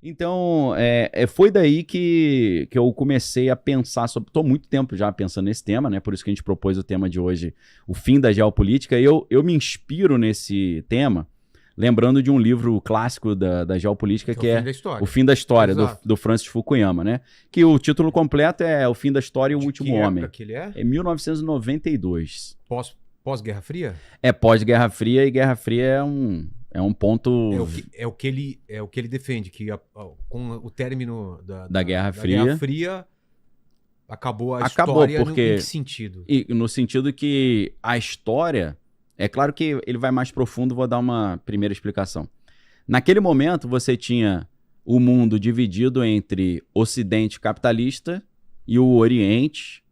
Então, foi daí que eu comecei a pensar sobre. Estou muito tempo já pensando nesse tema, né? Por isso que a gente propôs o tema de hoje, o fim da geopolítica. E eu me inspiro nesse tema, lembrando de um livro clássico da geopolítica, que é O Fim da História, do Francis Fukuyama, né? Que o título completo é O Fim da História e o Último Homem. Que ele é? É 1992. Pós-Guerra Fria? É pós-Guerra Fria, e Guerra Fria é um ponto... É o que ele defende, que com o término da Guerra Fria, acabou a história. Porque, em que sentido? No sentido que a história... É claro que ele vai mais profundo, vou dar uma primeira explicação. Naquele momento, você tinha o mundo dividido entre Ocidente capitalista e o Oriente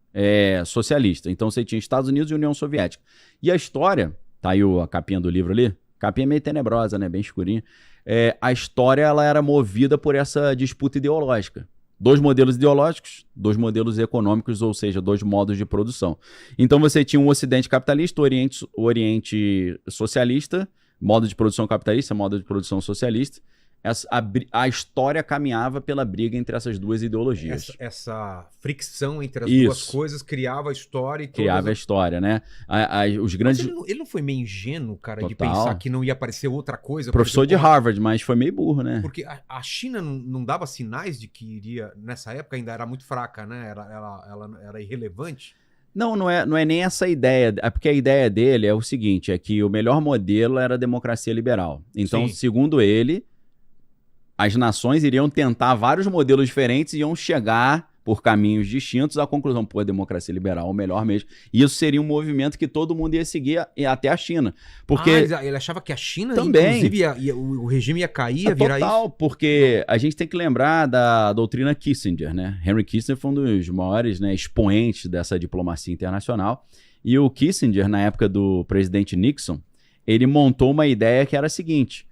socialista. Então, você tinha Estados Unidos e União Soviética. E a história, tá aí a capinha do livro ali, capinha meio tenebrosa, né? Bem escurinha. A história ela era movida por essa disputa ideológica. Dois modelos ideológicos, dois econômicos, ou seja, dois modos de produção. Então você tinha um Ocidente capitalista, o Oriente socialista, modo de produção capitalista, modo de produção socialista. A história caminhava pela briga entre essas duas ideologias. Essa fricção entre as duas coisas criava a história. Criava a história, né? Os grandes... Mas ele não foi meio ingênuo, cara, de pensar que não ia aparecer outra coisa? Professor de Harvard, mas foi meio burro, né? Porque a China não dava sinais de que iria... Nessa época ainda era muito fraca, né? Ela era irrelevante. Não é nem essa ideia. É porque a ideia dele é o seguinte, é que o melhor modelo era a democracia liberal. Então, segundo ele... As nações iriam tentar vários modelos diferentes e iam chegar por caminhos distintos à conclusão, pô, a democracia liberal é o melhor mesmo. E isso seria um movimento que todo mundo ia seguir até a China. Porque ele achava que a China, também, inclusive, o regime ia cair, ia virar total, isso? Porque a gente tem que lembrar da doutrina Kissinger, né? Henry Kissinger foi um dos maiores, né, expoentes dessa diplomacia internacional. E o Kissinger, na época do presidente Nixon, ele montou uma ideia que era a seguinte...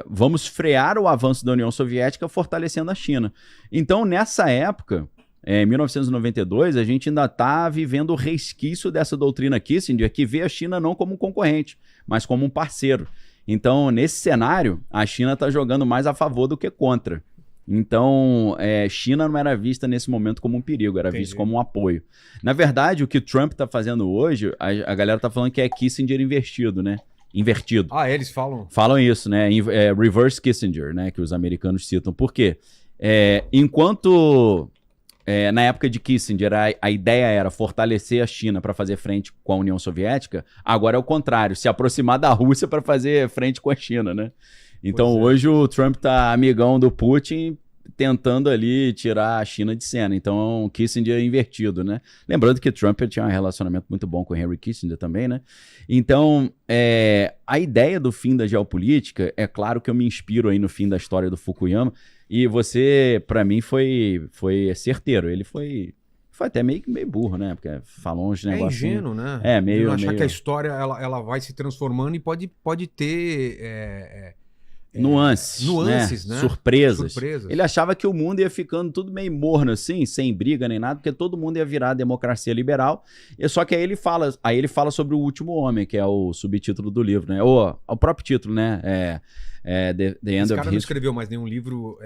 vamos frear o avanço da União Soviética fortalecendo a China. Então, nessa época, em 1992, a gente ainda está vivendo o resquício dessa doutrina Kissinger, que vê a China não como um concorrente, mas como um parceiro. Então, nesse cenário, a China está jogando mais a favor do que contra. Então, China não era vista nesse momento como um perigo, era vista como um apoio. Na verdade, o que o Trump está fazendo hoje, a galera está falando que é Kissinger invertido, né? Invertido. Eles falam? Falam isso, né? Reverse Kissinger, né? Que os americanos citam. Por quê? Enquanto na época de Kissinger a ideia era fortalecer a China para fazer frente com a União Soviética, agora é o contrário, se aproximar da Rússia para fazer frente com a China, né? Então hoje o Trump tá amigão do Putin, tentando ali tirar a China de cena. Então, Kissinger é invertido, né? Lembrando que Trump tinha um relacionamento muito bom com Henry Kissinger também, né? Então, a ideia do fim da geopolítica, é claro que eu me inspiro aí no fim da história do Fukuyama, e você, para mim, foi certeiro. Ele foi até meio burro, né? Porque falou uns negócios... ingênuo, né? Meio... achar que a história ela vai se transformando e pode ter... nuances, né? Surpresas. Ele achava que o mundo ia ficando tudo meio morno assim, sem briga nem nada, porque todo mundo ia virar democracia liberal. Só que aí ele fala sobre o Último Homem, que é o subtítulo do livro, né? Ou o próprio título, né? The End of History. Esse cara não escreveu mais nenhum livro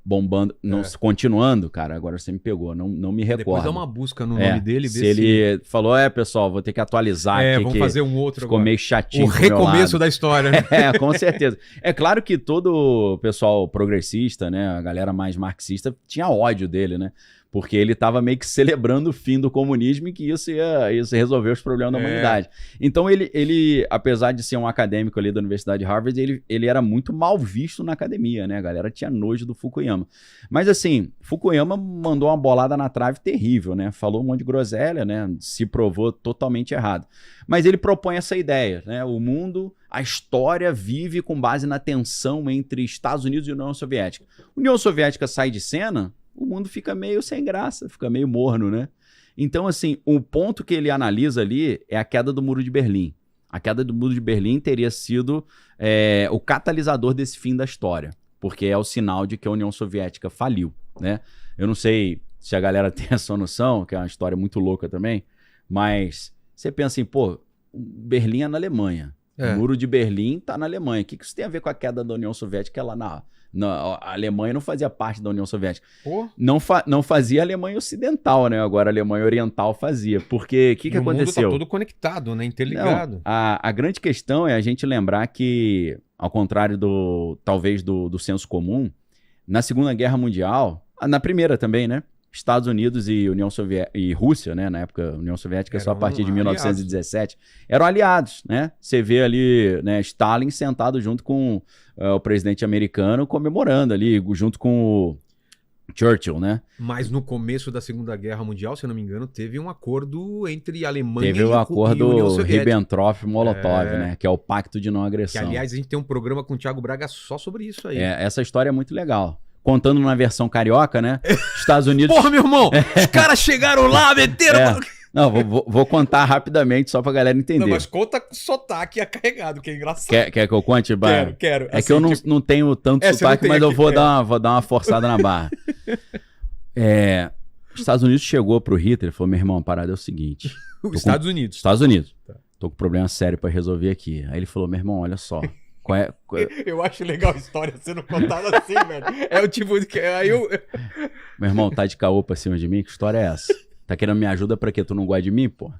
bombando, continuando, cara, agora você me pegou, não me recordo. Depois dá uma busca no nome dele. Se ele falou, pessoal, vou ter que atualizar aqui. Vamos fazer um outro ficou agora. Meio chatinho. O recomeço da história, né? Com certeza. É claro que todo o pessoal progressista, né, a galera mais marxista, tinha ódio dele, né? Porque ele estava meio que celebrando o fim do comunismo e que isso ia resolver os problemas da humanidade. Então ele, apesar de ser um acadêmico ali da Universidade de Harvard, ele era muito mal visto na academia, né? A galera tinha nojo do Fukuyama. Mas assim, Fukuyama mandou uma bolada na trave terrível, né? Falou um monte de groselha, né? Se provou totalmente errado. Mas ele propõe essa ideia, né? O mundo, a história vive com base na tensão entre Estados Unidos e União Soviética. União Soviética sai de cena, o mundo fica meio sem graça, fica meio morno, né? Então, assim, o ponto que ele analisa ali é a queda do Muro de Berlim. A queda do Muro de Berlim teria sido o catalisador desse fim da história, porque é o sinal de que a União Soviética faliu, né? Eu não sei se a galera tem essa noção, que é uma história muito louca também, mas você pensa assim, pô, Berlim é na Alemanha. O Muro de Berlim tá na Alemanha. O que isso tem a ver com a queda da União Soviética lá A Alemanha não fazia parte da União Soviética. Pô. Não fazia a Alemanha Ocidental, né? Agora a Alemanha Oriental fazia. Porque o que aconteceu? O mundo tá todo conectado, né? Interligado. Não, a grande questão é a gente lembrar que, ao contrário talvez do senso comum, na Segunda Guerra Mundial, na primeira também, né? Estados Unidos e União Soviética e Rússia, né? Na época, União Soviética só a partir de 1917, eram aliados, né? Você vê ali, né, Stalin sentado junto com o presidente americano comemorando ali, junto com o Churchill, né? Mas no começo da Segunda Guerra Mundial, se eu não me engano, teve um acordo entre a Alemanha e o acordo União Soviética. Ribbentrop-Molotov, né? Que é o Pacto de Não Agressão. Que, aliás, a gente tem um programa com o Thiago Braga só sobre isso aí. Essa história é muito legal. Contando na versão carioca, né? Estados Unidos... Porra, meu irmão! Os caras chegaram lá, meteram... Não, vou contar rapidamente só pra galera entender. Não, mas conta com sotaque carregado, que é engraçado. Quer que eu conte, Barra? Quero. É assim, que eu não tenho tanto sotaque, mas eu vou dar uma forçada na barra. Os Estados Unidos chegou pro Hitler e falou, meu irmão, a parada é o seguinte... Estados Unidos. Tá. Tô com um problema sério pra resolver aqui. Aí ele falou, meu irmão, olha só... Eu acho legal a história sendo contada assim, velho. É o tipo de que... Meu irmão, tá de caô pra cima de mim? Que história é essa? Tá querendo me ajuda pra quê? Tu não gosta de mim, pô?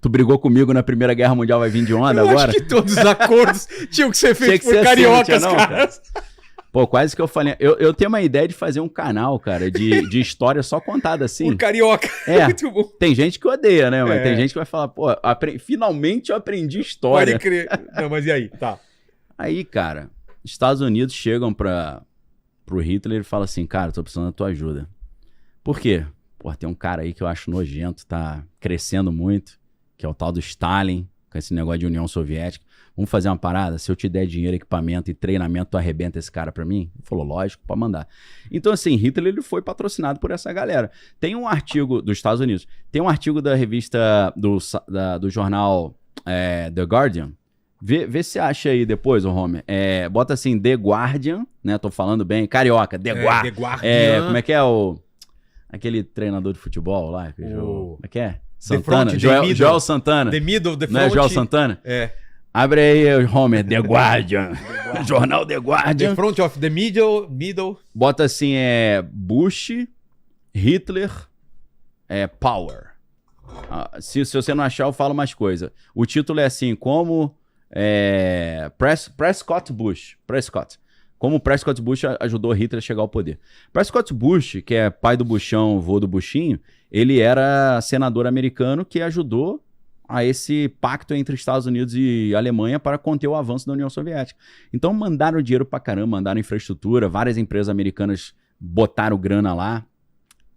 Tu brigou comigo na Primeira Guerra Mundial, vai vir de onda agora? Acho que todos os acordos tinham que ser feitos por cariocas, assim, cara. Pô, quase que eu falei... Eu tenho uma ideia de fazer um canal, cara, de história só contada assim. Por carioca. Muito bom. Tem gente que odeia, né? Mas tem gente que vai falar, pô, finalmente eu aprendi história. Pode crer. Não, mas e aí? Tá. Aí, cara, Estados Unidos chegam pro Hitler e falam assim, cara, tô precisando da tua ajuda. Por quê? Pô, tem um cara aí que eu acho nojento, tá crescendo muito, que é o tal do Stalin, com esse negócio de União Soviética. Vamos fazer uma parada? Se eu te der dinheiro, equipamento e treinamento, tu arrebenta esse cara pra mim? Ele falou, lógico, pode mandar. Então, assim, Hitler ele foi patrocinado por essa galera. Tem um artigo dos Estados Unidos, tem um artigo da revista, do jornal The Guardian. Vê se acha aí depois, ô Homer. Bota assim, The Guardian, né? Tô falando bem, carioca, The Guardian. Como é que é aquele treinador de futebol lá? Como é que é? Santana, Joel Santana. The Middle, não é Joel Santana? Abre aí, Homer, The Guardian. Jornal The Guardian. The Front of the Middle. Bota assim, Bush, Hitler, Power. Se você não achar, eu falo mais coisa. O título é assim, como Prescott Bush. Como Prescott Bush ajudou Hitler a chegar ao poder. Prescott Bush, que é pai do Buchão, vô do Buchinho, ele era senador americano que ajudou a esse pacto entre Estados Unidos e Alemanha para conter o avanço da União Soviética. Então mandaram dinheiro pra caramba, mandaram infraestrutura, várias empresas americanas botaram grana lá.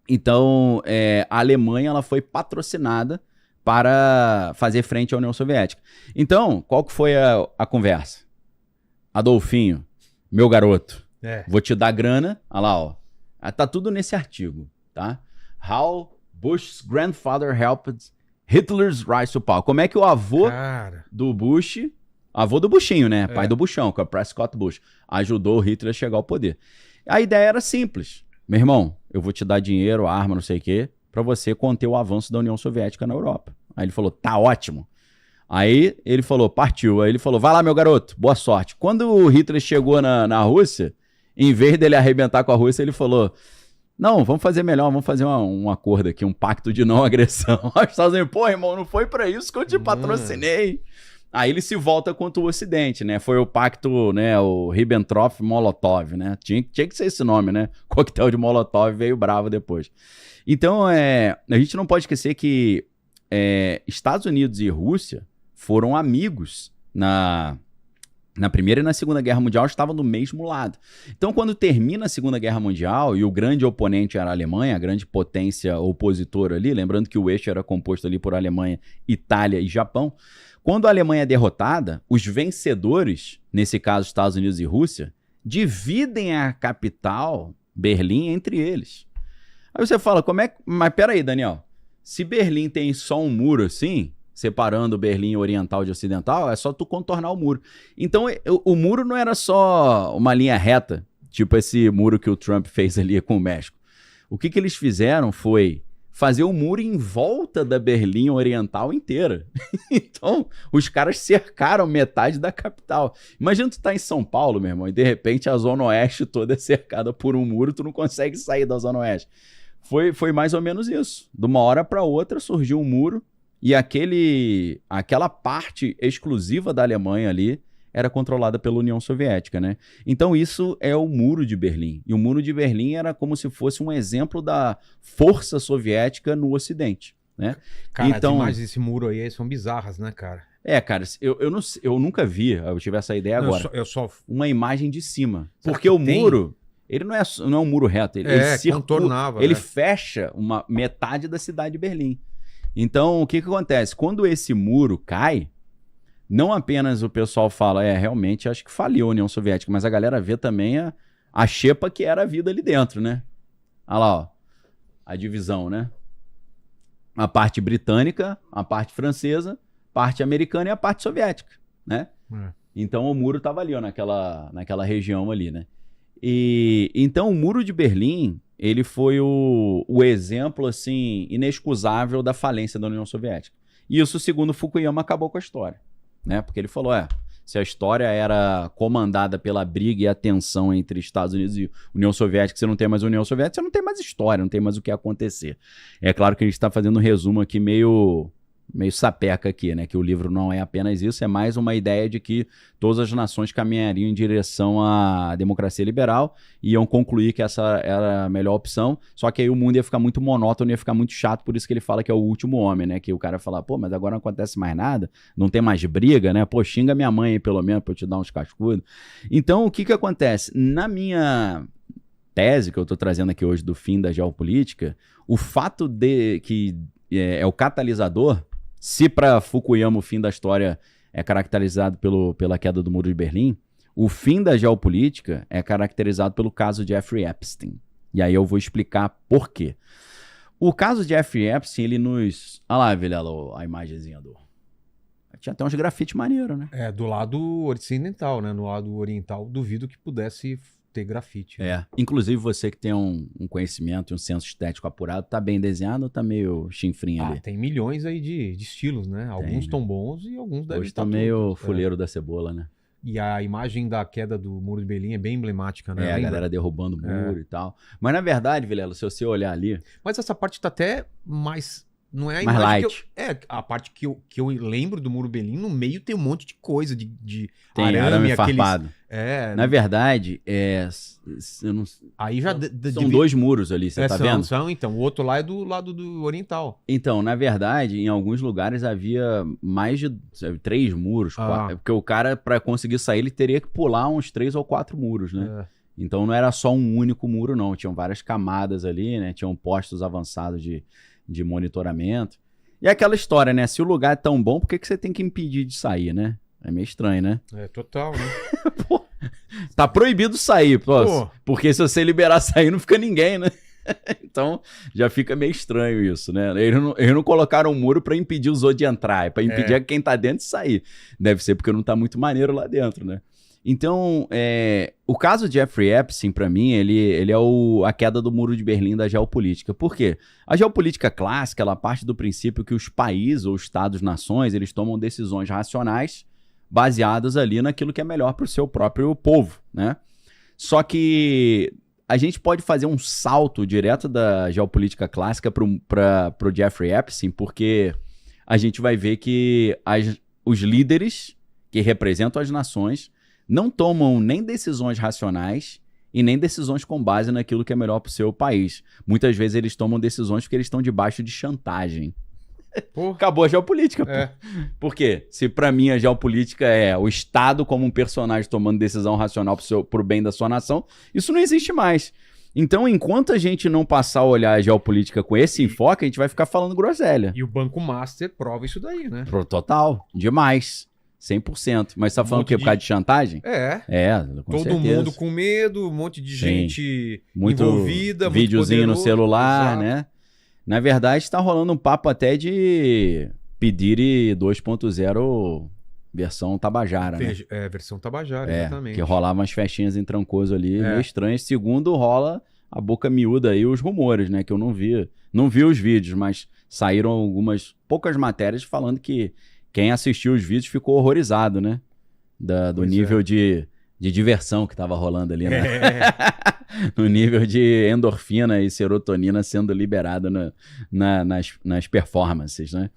Então a Alemanha ela foi patrocinada para fazer frente à União Soviética. Então, qual que foi a conversa? Adolfinho, meu garoto, vou te dar grana. Olha lá, ó. Tá tudo nesse artigo, tá? How Bush's grandfather helped Hitler's rise to power. Como é que o avô do Bush, avô do Buchinho, né? Pai do Buchão, que é o Prescott Bush, ajudou o Hitler a chegar ao poder. A ideia era simples. Meu irmão, eu vou te dar dinheiro, arma, não sei o quê, pra você conter o avanço da União Soviética na Europa. Aí ele falou, tá ótimo. Aí ele falou, partiu. Aí ele falou, vai lá, meu garoto, boa sorte. Quando o Hitler chegou na Rússia, em vez dele arrebentar com a Rússia, ele falou, não, vamos fazer melhor, vamos fazer um acordo aqui, um pacto de não agressão. Os Estados Unidos, pô, irmão, não foi pra isso que eu te patrocinei. Aí ele se volta contra o Ocidente, né? Foi o pacto, né, o Ribbentrop-Molotov, né? Tinha que ser esse nome, né? Coquetel de Molotov veio bravo depois. Então, a gente não pode esquecer que Estados Unidos e Rússia foram amigos na Primeira e na Segunda Guerra Mundial, estavam do mesmo lado. Então, quando termina a Segunda Guerra Mundial e o grande oponente era a Alemanha, a grande potência opositora ali, lembrando que o eixo era composto ali por Alemanha, Itália e Japão, quando a Alemanha é derrotada, os vencedores, nesse caso Estados Unidos e Rússia, dividem a capital, Berlim, entre eles. Aí você fala, mas peraí, Daniel, se Berlim tem só um muro assim, separando Berlim oriental de ocidental, é só tu contornar o muro. Então, o muro não era só uma linha reta, tipo esse muro que o Trump fez ali com o México. O que eles fizeram foi fazer um muro em volta da Berlim Oriental inteira. Então, os caras cercaram metade da capital. Imagina tu tá em São Paulo, meu irmão, e de repente a Zona Oeste toda é cercada por um muro, tu não consegue sair da Zona Oeste. Foi mais ou menos isso. De uma hora para outra surgiu um muro e aquela parte exclusiva da Alemanha ali era controlada pela União Soviética, né? Então isso é o Muro de Berlim. E o Muro de Berlim era como se fosse um exemplo da força soviética no Ocidente, né? Cara, então, as imagens desse muro aí são bizarras, né, cara? cara, eu nunca vi, eu tive essa ideia agora, uma imagem de cima. Será porque o tem? muro, ele não é um muro reto, ele contornava. ele fecha uma metade da cidade de Berlim. Então, o que acontece? Quando esse muro cai, não apenas o pessoal fala, realmente acho que faliu a União Soviética, mas a galera vê também a xepa que era a vida ali dentro, né? Olha lá, ó, a divisão, né? A parte britânica, a parte francesa, a parte americana e a parte soviética, né? Então o muro estava ali, ó, naquela região ali, né? E então o Muro de Berlim, ele foi o exemplo, assim, inexcusável da falência da União Soviética. E isso, segundo Fukuyama, acabou com a história. Né? Porque ele falou, se a história era comandada pela briga e a tensão entre Estados Unidos e União Soviética, você não tem mais União Soviética, você não tem mais história, não tem mais o que acontecer. É claro que a gente está fazendo um resumo aqui meio sapeca aqui, né? Que o livro não é apenas isso, é mais uma ideia de que todas as nações caminhariam em direção à democracia liberal e iam concluir que essa era a melhor opção, só que aí o mundo ia ficar muito monótono, ia ficar muito chato, por isso que ele fala que é o último homem, né? Que o cara fala, pô, mas agora não acontece mais nada, não tem mais briga, né? Pô, xinga minha mãe aí pelo menos pra eu te dar uns cascudos. Então, o que acontece? Na minha tese que eu tô trazendo aqui hoje do fim da geopolítica, o fato de que é o catalisador. Se para Fukuyama o fim da história é caracterizado pela queda do Muro de Berlim, o fim da geopolítica é caracterizado pelo caso de Jeffrey Epstein. E aí eu vou explicar por quê. O caso de Jeffrey Epstein, ele nos... Olha lá, Vilela, a imagenzinha do... Tinha até uns grafites maneiros, né? Do lado ocidental, né? No lado oriental, duvido que pudesse ter grafite. Né? Inclusive você que tem um conhecimento e um senso estético apurado, tá bem desenhado ou tá meio chinfrinho ali? Tem milhões aí de estilos, né? Alguns estão bons e alguns devem estar meio fuleiro da cebola, né? E a imagem da queda do Muro de Berlim é bem emblemática, né? A galera derrubando o muro e tal. Mas na verdade, Vilela, se você olhar ali... Mas essa parte tá até mais... Não é a mais imagem light. A parte que eu lembro do Muro de Berlim, no meio tem um monte de coisa, de tem arame farpado. Na verdade, eu não... Aí já são dois muros ali, você tá vendo? Então, o outro lá é do lado do oriental. Então, na verdade, em alguns lugares havia mais de 3 muros, 4, porque o cara, para conseguir sair, ele teria que pular uns 3 ou 4 muros, né? Então não era só um único muro, não. Tinham várias camadas ali, né? Tinham postos avançados de monitoramento. E aquela história, né? Se o lugar é tão bom, por que você tem que impedir de sair, né? É meio estranho, né? Total, né? Pô, tá proibido sair, porque se você liberar sair, não fica ninguém, né? Então, já fica meio estranho isso, né? Eles não colocaram um muro pra impedir os outros de entrar, é pra impedir quem tá dentro de sair. Deve ser porque não tá muito maneiro lá dentro, né? Então, o caso de Jeffrey Epstein, para mim, ele é a queda do Muro de Berlim da geopolítica. Por quê? A geopolítica clássica, ela parte do princípio que os países ou estados-nações, eles tomam decisões racionais baseadas ali naquilo que é melhor para o seu próprio povo, né? Só que a gente pode fazer um salto direto da geopolítica clássica para o Jeffrey Epstein, porque a gente vai ver que os líderes que representam as nações não tomam nem decisões racionais e nem decisões com base naquilo que é melhor para o seu país. Muitas vezes eles tomam decisões porque eles estão debaixo de chantagem. Acabou a geopolítica. Por quê? Se para mim a geopolítica é o Estado como um personagem tomando decisão racional pro bem da sua nação, isso não existe mais. Então, enquanto a gente não passar a olhar a geopolítica com esse enfoque, a gente vai ficar falando groselha. E o Banco Master prova isso daí, né? Total, demais. 100%. Mas você tá falando o quê? Por causa de chantagem? Com todo certeza. mundo com medo, um monte de gente envolvida, videozinho muito no celular, exato. Né? Na verdade, tá rolando um papo até de Pedire 2.0 versão Tabajara, né? Versão Tabajara, exatamente. Que rolava umas festinhas em Trancoso ali, meio estranhas. Segundo, rola a boca miúda aí os rumores, né? Que eu não vi Não vi os vídeos, mas saíram poucas matérias falando que quem assistiu os vídeos ficou horrorizado, né? Do nível de diversão que tava rolando ali, né? No nível de endorfina e serotonina sendo liberada nas performances, né?